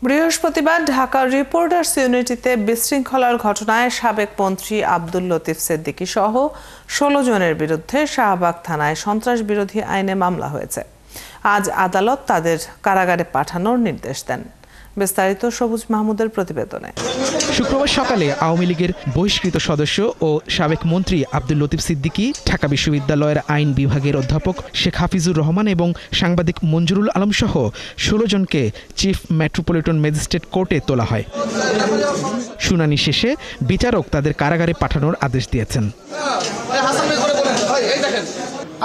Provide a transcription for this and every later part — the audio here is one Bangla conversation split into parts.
বৃহস্পতিবার ঢাকার রিপোর্টার্স ইউনিটিতে বিশৃঙ্খলার ঘটনায় সাবেক মন্ত্রী আব্দুল লতিফ সিদ্দিকী সহ ১৬ জনের বিরুদ্ধে শাহবাগ থানায় সন্ত্রাস বিরোধী আইনে মামলা হয়েছে। আজ আদালত তাদের কারাগারে পাঠানোর নির্দেশ দেন। বিস্তারিত সবুজ মাহমুদের প্রতিবেদনে। শুক্রবার সকালে আওয়ামী লীগের বহিষ্কৃত সদস্য ও সাবেক মন্ত্রী আব্দুল লতিফ সিদ্দিকী, ঢাকা বিশ্ববিদ্যালয়ের আইন বিভাগের অধ্যাপক শেখ হাফিজুর রহমান এবং সাংবাদিক মঞ্জুরুল আলম সহ ১৬ জনকে চিফ মেট্রোপলিটন ম্যাজিস্ট্রেট কোর্টে তোলা হয়। শুনানি শেষে বিচারক তাদের কারাগারে পাঠানোর আদেশ দিয়েছেন।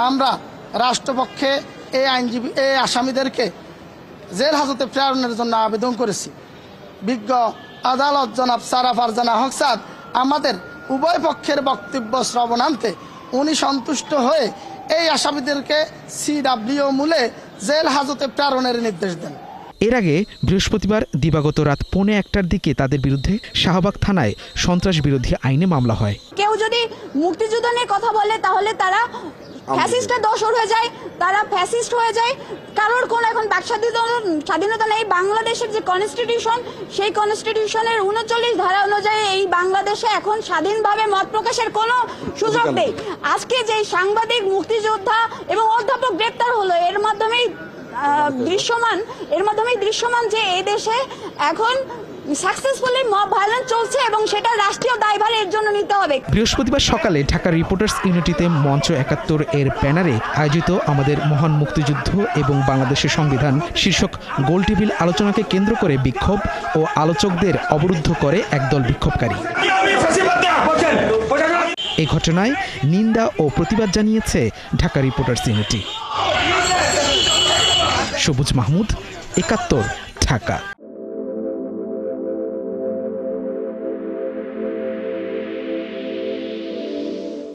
আমরা রাষ্ট্রপক্ষে এই আসামিদেরকে জেল হাজতে প্রেরণের জন্য আবেদন করেছি। বিজ্ঞ আদালত জনাব সারা ফারজানা হকসাদ আমাদের উভয় পক্ষের বক্তব্য শ্রবণান্তে উনি সন্তুষ্ট হয়ে এই আসামিদেরকে CW মূলে জেল হাজতে প্রেরণের নির্দেশ দেন। এর আগে বৃহস্পতিবার দিবাগত রাত 1:15টার দিকে তাদের বিরুদ্ধে শাহবাগ থানায় সন্ত্রাস বিরোধী আইনে মামলা হয়। কেউ যদি মুক্তিযুদ্ধ নিয়ে কথা বলে তাহলে তারা ফ্যাসিস্টের দোসর হয়ে যায়, তারা ফ্যাসিস্ট হয়ে যায়। কারোর কোনো এখন স্বাধীনতা নেই। বাংলাদেশের যে কনস্টিটিউশন, সেই কনস্টিটিউশনের 39 ধারা অনুযায়ী এই বাংলাদেশে এখন স্বাধীনভাবে মত প্রকাশের কোনো সুযোগ নেই। আজকে যে সাংবাদিক, মুক্তিযোদ্ধা এবং অধ্যাপক গ্রেপ্তার হলো, এর মাধ্যমেই দৃশ্যমান যে এই দেশে এখন সাকসেসফুলি মব ভায়োলেন্স চলছে এবং সেটা রাষ্ট্রীয় দায়ভার এর জন্য নিতে হবে। বৃহস্পতিবার সকালে ঢাকা রিপোর্টার্স ইউনিটিতে মঞ্চ ৭১ এর ব্যানারে আয়োজিত আমাদের মহান মুক্তিযুদ্ধ এবং বাংলাদেশের সংবিধান শীর্ষক গোলটেবিল আলোচনাকে কেন্দ্র করে বিক্ষোভ ও আলোচকদের অবরুদ্ধ করে একদল বিক্ষোভকারী। এই ঘটনায় নিন্দা ও প্রতিবাদ জানিয়েছে ঢাকা রিপোর্টার্স ইউনিটি। সবুজ মাহমুদ, ৭১, ঢাকা।